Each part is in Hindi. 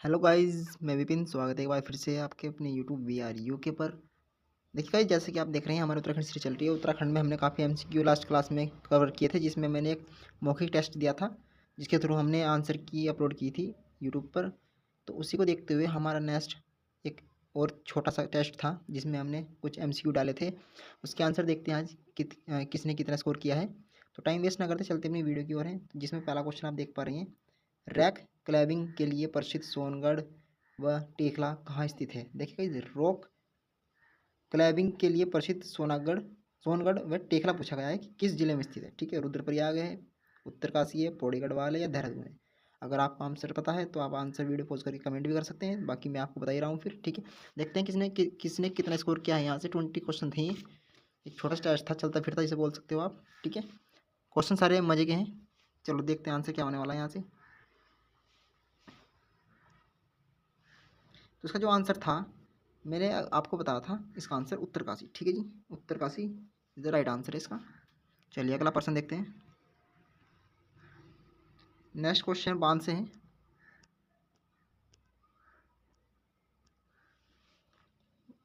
हेलो गाइस, मैं विपिन। स्वागत है एक बार फिर से आपके अपने यूट्यूब वीआर के पर। देखिए गाइस, जैसे कि आप देख रहे हैं हमारे उत्तराखंड सीरीज चल रही है। उत्तराखंड में हमने काफ़ी एमसीक्यू लास्ट क्लास में कवर किए थे, जिसमें मैंने एक मौखिक टेस्ट दिया था, जिसके थ्रू हमने आंसर की अपलोड की थी यूट्यूब पर। तो उसी को देखते हुए हमारा नेक्स्ट एक और छोटा सा टेस्ट था, जिसमें हमने कुछ एमसीक्यू डाले थे। उसके आंसर देखते हैं आज किसने कितना स्कोर किया है। तो टाइम वेस्ट ना करते चलते अपनी वीडियो की ओर हैं, जिसमें पहला क्वेश्चन आप देख पा रहे हैं। रैक क्लाइंबिंग के लिए प्रसिद्ध सोनगढ़ व टेकला कहाँ स्थित है। देखिए रॉक क्लाइंबिंग के लिए प्रसिद्ध सोनगढ़ व टेकला पूछा गया है कि किस जिले में स्थित है। ठीक है, रुद्रप्रयाग है, उत्तरकाशी है, पौड़ी गढ़वाल है या देहरादून है। अगर आपको आंसर पता है तो आप आंसर वीडियो पोस्ट करके कमेंट भी कर सकते हैं, बाकी मैं आपको बता ही रहा हूँ फिर। ठीक है, देखते हैं किसने कितना स्कोर किया है। यहाँ से 20 क्वेश्चन थे, एक छोटा सा टेस्ट था, चलता फिरता जिसे बोल सकते हो आप। ठीक है, क्वेश्चन सारे मजे के हैं। चलो देखते हैं आंसर क्या होने वाला है यहाँ से। तो इसका जो आंसर था, मैंने आपको बताया था इसका आंसर उत्तरकाशी। ठीक है जी, Uttarkashi is the right answer है इसका। चलिए अगला प्रश्न देखते हैं। नेक्स्ट क्वेश्चन बांध से है।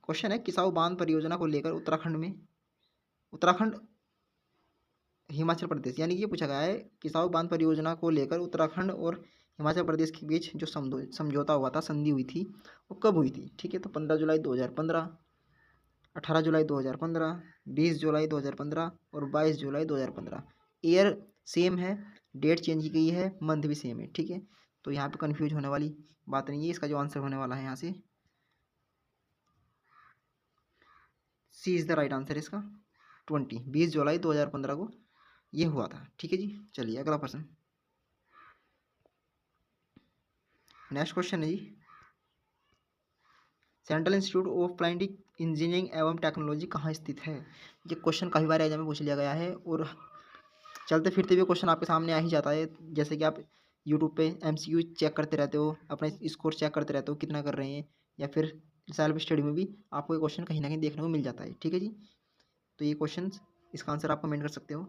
क्वेश्चन है, किसाऊ बांध परियोजना को लेकर उत्तराखंड हिमाचल प्रदेश, यानी कि ये पूछा गया है किसाऊ बांध परियोजना को लेकर उत्तराखंड और हिमाचल प्रदेश के बीच जो समझौता हुआ था, संधि हुई थी, वो कब हुई थी। ठीक है, तो 15 जुलाई 2015, 18 जुलाई 2015, 20 जुलाई 2015 और 22 जुलाई 2015। ईयर सेम है, डेट चेंज की गई है, मंथ भी सेम है। ठीक है, तो यहाँ पे कंफ्यूज होने वाली बात नहीं है। इसका जो आंसर होने वाला है यहाँ से सी इज़ द राइट आंसर है इसका। 20 जुलाई 2015 को ये हुआ था। ठीक है जी, चलिए अगला प्रश्न। नेक्स्ट क्वेश्चन है जी, central institute of planning engineering एवं टेक्नोलॉजी कहाँ स्थित है। ये क्वेश्चन काफ़ी बार एग्जाम में पूछ लिया गया है और चलते फिरते भी क्वेश्चन आपके सामने आ ही जाता है। जैसे कि आप यूट्यूब पे एमसीक्यू चेक करते रहते हो, अपने स्कोर चेक करते रहते हो कितना कर रहे हैं, या फिर सेल्फ स्टडी में भी आपको ये क्वेश्चन कहीं ना कहीं देखने को मिल जाता है। ठीक है जी, तो ये क्वेश्चन, इसका आंसर आप कमेंट कर सकते हो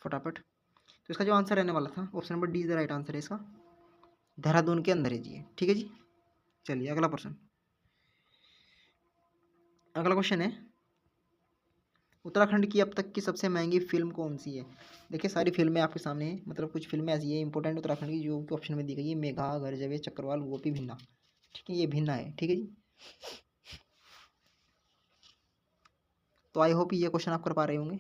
फटाफट। तो इसका जो आंसर रहने वाला था, option number D is the right answer है इसका। देहरादून के अंदर है जी। ठीक है जी, चलिए अगला प्रश्न। अगला क्वेश्चन है, उत्तराखंड की अब तक की सबसे महंगी फिल्म कौन सी है। देखिए सारी फिल्में आपके सामने हैं, मतलब कुछ फिल्में ऐसी है इंपॉर्टेंट उत्तराखंड की जो कि ऑप्शन में दी गई है। मेघा, घर जवे, चक्रवाल, गोपी, भिन्ना। ठीक है, ये भिन्ना है। ठीक है जी, तो आई होप ये क्वेश्चन आप कर पा रहे होंगे।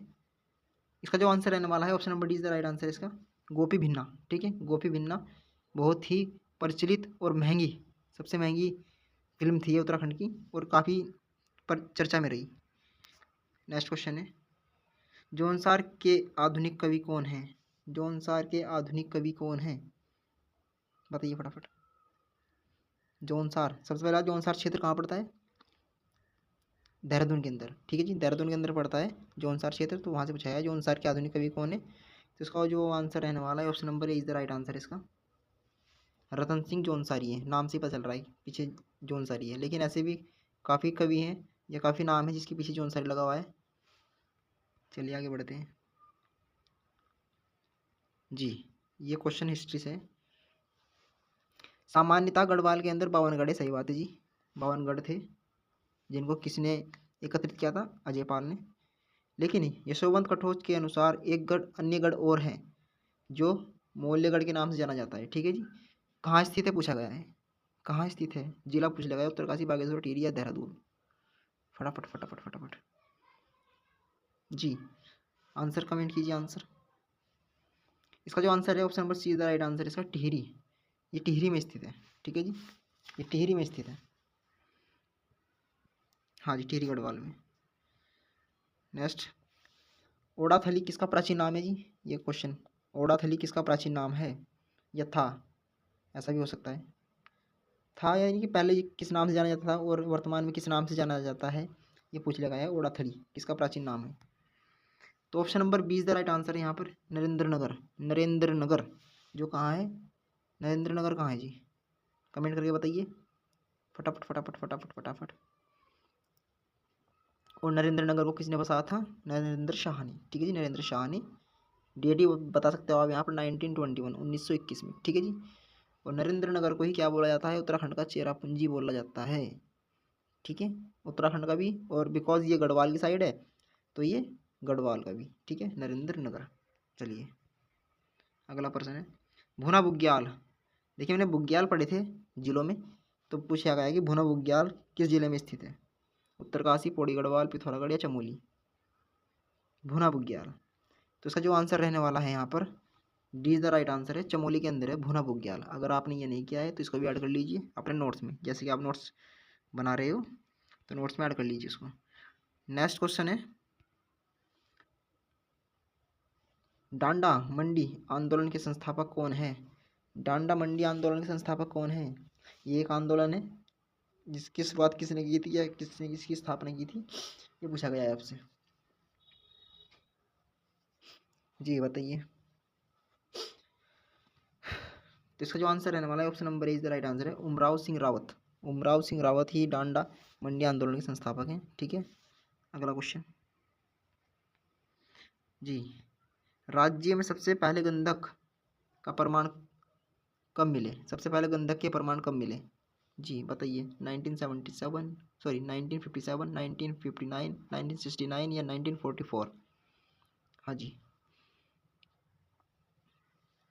इसका जो आंसर रहने वाला है, option number D is the right answer है इसका, गोपी भिन्ना। ठीक है, गोपी भिन्ना बहुत ही प्रचलित और महंगी, सबसे महंगी फिल्म थी ये उत्तराखंड की, और काफ़ी पर चर्चा में रही। नेक्स्ट क्वेश्चन है, जौनसार के आधुनिक कवि कौन हैं। जौनसार के आधुनिक कवि कौन हैं, बताइए फटाफट। जौनसार, सबसे पहला जौनसार क्षेत्र कहाँ पड़ता है, देहरादून के अंदर। ठीक है जी, देहरादून के अंदर पड़ता है जौनसार क्षेत्र, तो वहाँ से पूछा है जौनसार के आधुनिक कवि कौन है। तो इसका जो आंसर रहने वाला है, option number A is the right answer इसका। रतन सिंह जौनसारी है, नाम से ही पता चल रहा है पीछे जौनसारी है, लेकिन ऐसे भी काफ़ी कवि हैं या काफ़ी नाम है जिसके पीछे जौनसारी लगा हुआ है। चलिए आगे बढ़ते हैं जी। ये क्वेश्चन हिस्ट्री से है। सामान्यतः गढ़वाल के अंदर 52 गढ़ है, सही बात है जी, 52 गढ़ थे, जिनको किसने एकत्रित किया था, अजय पाल ने। लेकिन यशोवंत कटोच के अनुसार एक गढ़, अन्य गढ़ और है जो मौल्यगढ़ के नाम से जाना जाता है। ठीक है जी, कहाँ स्थित है पूछा गया है, कहाँ स्थित है, जिला पूछ लिया गया, उत्तरकाशी, बागेश्वर, टिहरी या देहरादून। फटाफट फटाफट फटाफट जी, आंसर कमेंट कीजिए आंसर। इसका जो आंसर है, option number C is the right answer इसका, टिहरी। ये टिहरी में स्थित है। ठीक है जी, ये टिहरी में स्थित है। हाँ जी, टिहरी गढ़वाल में। नेक्स्ट, ओडाथली किसका प्राचीन नाम है जी, ये क्वेश्चन। ओडाथली किसका प्राचीन नाम है या था, ऐसा भी हो सकता है। था यानी कि पहले ये किस नाम से जाना जाता था और वर्तमान में किस नाम से जाना जाता है, ये पूछ लिया गया है। ओडाथली किसका प्राचीन नाम है, तो option number B is the right answer है यहाँ पर, नरेंद्र नगर। नरेंद्र नगर जो कहाँ है, नरेंद्र नगर कहाँ है जी, कमेंट करके बताइए फटाफट फटाफट फटाफट फटाफट। और नरेंद्र नगर को किसने बसाया था, नरेंद्र शाह ने। ठीक है जी, नरेंद्र शाह ने। डेट ही बता सकते हो आप यहाँ पर, 1921, 1921 में। ठीक है जी, और नरेंद्र नगर को ही क्या बोला जाता है, उत्तराखंड का चेरापूंजी बोला जाता है। ठीक है, उत्तराखंड का भी, और बिकॉज ये गढ़वाल की साइड है तो ये गढ़वाल का भी। ठीक है, नरेंद्र नगर। चलिए अगला प्रश्न है भुना बुग्याल। देखिए मैंने बुग्याल पढ़े थे जिलों में, तो पूछा गया है कि भुना बुग्याल किस जिले में स्थित है, उत्तरकाशी, पौड़ी गढ़वाल, पिथौरागढ़ या चमोली। भुना बुग्याल, तो इसका जो आंसर रहने वाला है यहाँ पर D is the right answer है, चमोली के अंदर है भुना बुग्याल। अगर आपने ये नहीं किया है तो इसको भी ऐड कर लीजिए अपने नोट्स में, जैसे कि आप नोट्स बना रहे हो तो नोट्स में ऐड कर लीजिए इसको। नेक्स्ट क्वेश्चन है डांडा मंडी आंदोलन के संस्थापक कौन है। डांडा मंडी आंदोलन के संस्थापक कौन है। ये एक आंदोलन है जिसकी शुरुआत किसने की थी या किसने इसकी स्थापना की थी, ये पूछा गया है आपसे। जी बताइए। तो इसका जो आंसर रहने वाला है option number A is the right answer है, उमराव सिंह रावत। उमराव सिंह रावत ही डांडा मंडी आंदोलन के संस्थापक हैं। ठीक है, अगला क्वेश्चन जी, राज्य में सबसे पहले गंधक का प्रमाण कब मिले, सबसे पहले गंधक के प्रमाण कब मिले। जी बताइए, 1977, सॉरी 1957, 1959, 1969 या 1944। हाँ जी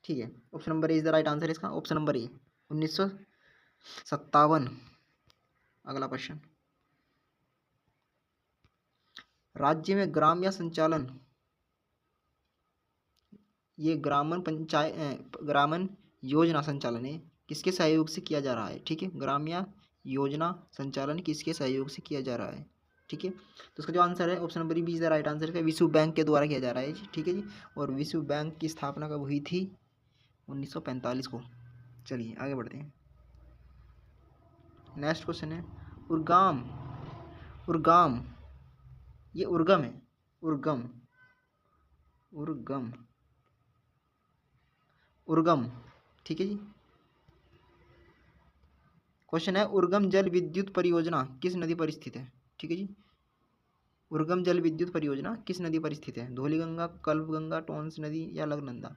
ठीक है, option number A is the right answer इसका, ऑप्शन नंबर ए 1957। अगला क्वेश्चन, राज्य में ग्राम या संचालन, ये ग्रामन योजना संचालन है किसके सहयोग से किया जा रहा है। ठीक है, ग्राम या योजना संचालन किसके सहयोग से किया जा रहा है। ठीक है, तो इसका जो आंसर है option number B is the right answer है, विश्व बैंक के द्वारा किया जा रहा है जी। ठीक है जी, और विश्व बैंक की स्थापना कब हुई थी, 1945 को। चलिए आगे बढ़ते हैं। नेक्स्ट क्वेश्चन है उर्गाम। उर्गाम, ये उर्गम है, उर्गम, उर्गम, उर्गम। ठीक है जी, क्वेश्चन है उर्गम जल विद्युत परियोजना किस नदी पर स्थित है। ठीक है जी, उर्गम जल विद्युत परियोजना किस नदी पर स्थित है, धौलीगंगा, कल्पगंगा, टोंस नदी या अलकनंदा।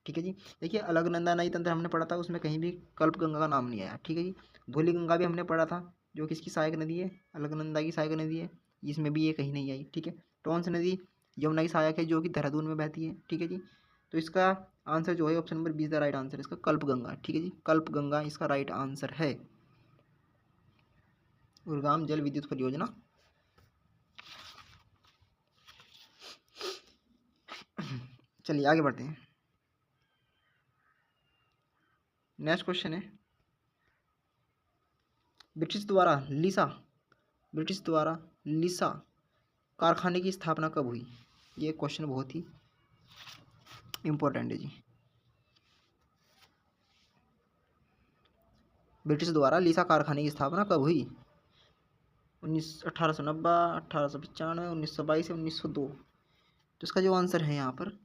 ठीक है जी, देखिए अलकनंदा नदी तंत्र हमने पढ़ा था, उसमें कहीं भी कल्पगंगा का नाम नहीं आया। ठीक है जी, धौलीगंगा भी हमने पढ़ा था जो किसकी सहायक नदी है, अलकनंदा की सहायक नदी है, इसमें भी ये कहीं नहीं आई। ठीक है, टोंस नदी यमुना की सहायक है जो कि देहरादून में बहती है। ठीक है जी, तो इसका आंसर जो है option number B is the right answer, इसका कल्पगंगा। ठीक है जी, कल्पगंगा इसका राइट आंसर है, उर्गाम जल विद्युत परियोजना। चलिए आगे बढ़ते हैं। नेक्स्ट क्वेश्चन है ब्रिटिश द्वारा लीसा, ब्रिटिश द्वारा लीसा कारखाने की स्थापना कब हुई। ये क्वेश्चन बहुत ही इंपॉर्टेंट है जी। ब्रिटिश द्वारा लीसा कारखाने की स्थापना कब हुई, 1890, 1895, 1922 या 1902। तो इसका जो आंसर है यहाँ पर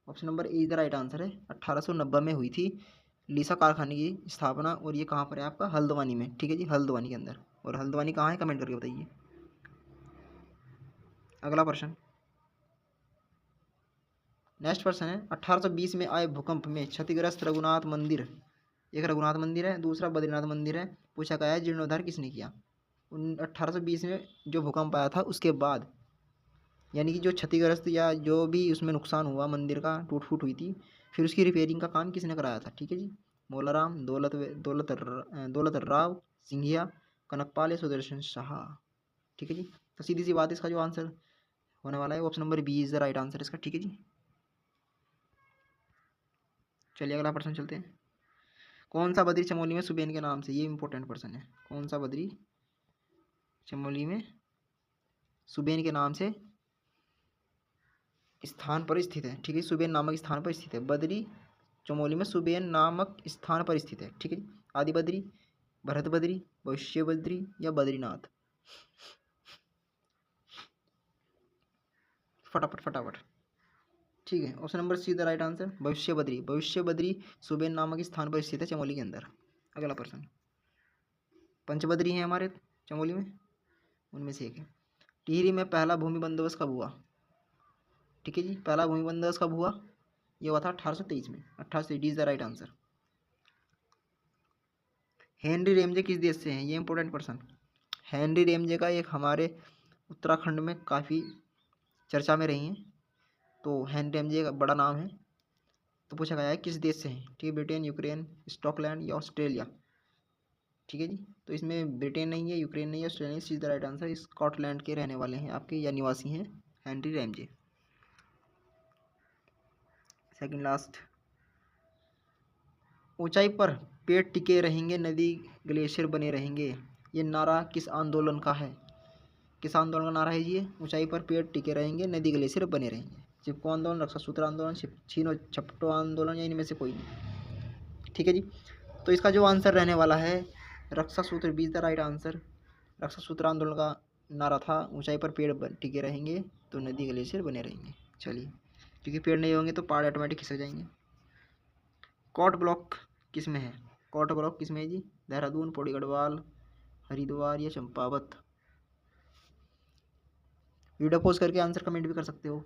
option number A is the right answer है, 1890 में हुई थी लीसा कारखाने की स्थापना, और ये कहाँ पर है आपका, हल्द्वानी में। ठीक है जी, हल्द्वानी के अंदर, और हल्द्वानी कहाँ है कमेंट करके बताइए। अगला प्रश्न, नेक्स्ट प्रश्न है 1820 में आए भूकंप में क्षतिग्रस्त रघुनाथ मंदिर, एक रघुनाथ मंदिर है, दूसरा बद्रीनाथ मंदिर है, पूछा गया है जीर्णोद्धार किसने किया। 1820 में जो भूकंप आया था उसके बाद, यानी कि जो क्षतिग्रस्त या जो भी उसमें नुकसान हुआ मंदिर का, टूट फूट हुई थी, फिर उसकी रिपेयरिंग का काम किसने कराया था। ठीक है जी, मोलाराम, दौलत राव सिंधिया, कनकपाल या सुदर्शन शाह। ठीक है जी, तो सीधी सी बात, इसका जो आंसर होने वाला है option number B is the right answer इसका। ठीक है जी, चलिए अगला प्रश्न चलते हैं। कौन सा बद्री चमोली में सुबेन के नाम से, ये इंपॉर्टेंट प्रश्न है, कौन सा बद्री चमोली में सुबेन के नाम से स्थान पर स्थित है। ठीक है, सुबेन नामक स्थान पर स्थित है, बद्री चमोली में सुबेन नामक स्थान पर स्थित है। ठीक है, आदि बद्री, भरत बद्री, भविष्य बद्री या बद्रीनाथ। फटाफट फटाफट। ठीक है, option number see the right answer, भविष्य बद्री। भविष्य बद्री सुबेन नामक स्थान पर स्थित है चमोली के अंदर। अगला प्रश्न, पंचबद्री हैं हमारे चमोली में, उनमें से एक है। टिहरी में पहला भूमि बंदोबस्त कब हुआ। ठीक है जी, पहला भूमि बंदोबस्त कब हुआ, ये हुआ था 1823 में, 1823 is the right answer. Henry Ramsay किस देश से हैं, ये इंपॉर्टेंट पर्सन। हेनरी रेमजे का एक हमारे उत्तराखंड में काफ़ी चर्चा में रही हैं, तो हेनरी रेमजे का बड़ा नाम है। तो पूछा गया है किस देश से हैं, ठीक है, ब्रिटेन, यूक्रेन, स्कॉटलैंड या ऑस्ट्रेलिया। ठीक है जी, तो इसमें ब्रिटेन नहीं है, यूक्रेन नहीं है, Australia, is the right answer. Scotland के रहने वाले हैं आपके या निवासी हैं हेनरी रेमजे। सेकंड लास्ट, ऊंचाई पर पेड़ टिके रहेंगे, नदी ग्लेशियर बने रहेंगे, ये नारा किस आंदोलन का है, किस आंदोलन का नारा है ये, ऊंचाई पर पेड़ टिके रहेंगे, नदी ग्लेशियर बने रहेंगे। चिपको आंदोलन, रक्षा सूत्र आंदोलन, छीनो झपटो आंदोलन, या इनमें से कोई नहीं। ठीक है जी, तो इसका जो आंसर रहने वाला है Raksha Sutra B is the right answer. Raksha Sutra आंदोलन का नारा था ऊंचाई पर पेड़ टिके रहेंगे तो नदी ग्लेशियर बने रहेंगे। चलिए, क्योंकि पेड़ नहीं होंगे तो पहाड़ ऑटोमेटिक खिसक जाएंगे। कोट ब्लॉक किस में है, कोट ब्लॉक किस में है जी, देहरादून, पौड़ी गढ़वाल, हरिद्वार या चंपावत। वीडियो पॉज करके आंसर कमेंट भी कर सकते हो,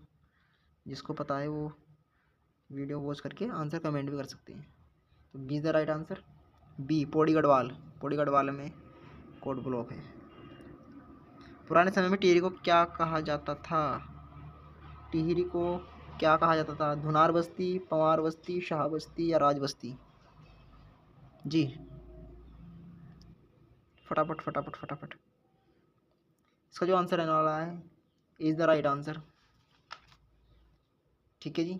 जिसको पता है वो वीडियो पॉज करके आंसर कमेंट भी कर सकते हैं। तो B is the right answer, B Pauri Garhwal, Pauri Garhwal में कोट ब्लॉक है। पुराने समय में टिहरी को क्या कहा जाता था, टिहरी को क्या कहा जाता था, धुनार बस्ती, पंवार बस्ती, शाह बस्ती या राज बस्ती। जी फटाफट फटाफट फटाफट, इसका जो आंसर रहने वाला है इज द राइट आंसर। ठीक है जी,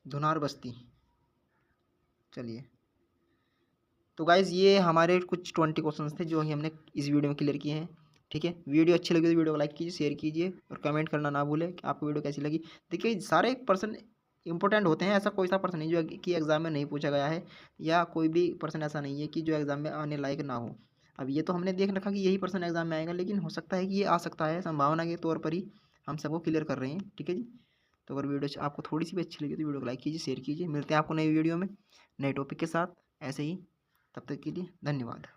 धुनार बस्ती। चलिए, तो गाइज़ ये हमारे कुछ 20 क्वेश्चंस थे जो ही हमने इस वीडियो में क्लियर किए हैं। ठीक है, वीडियो अच्छी लगी तो वीडियो को लाइक कीजिए, शेयर कीजिए और कमेंट करना ना भूलें कि आपको वीडियो कैसी लगी। देखिए सारे पर्सन इंपॉर्टेंट होते हैं, ऐसा कोई सा पर्सन नहीं जो कि एग्ज़ाम में नहीं पूछा गया है, या कोई भी पर्सन ऐसा नहीं है कि जो एग्ज़ाम में आने लायक ना हो। अब ये तो हमने देख रखा कि यही पर्सन एग्ज़ाम में आएगा, लेकिन हो सकता है कि ये आ सकता है, संभावना के तौर पर ही हम सबको क्लियर कर रहे हैं। ठीक है जी, तो अगर वीडियो आपको थोड़ी सी भी अच्छी लगी तो वीडियो को लाइक कीजिए, शेयर कीजिए। मिलते हैं आपको नई वीडियो में नए टॉपिक के साथ ऐसे ही, तब तक के लिए धन्यवाद।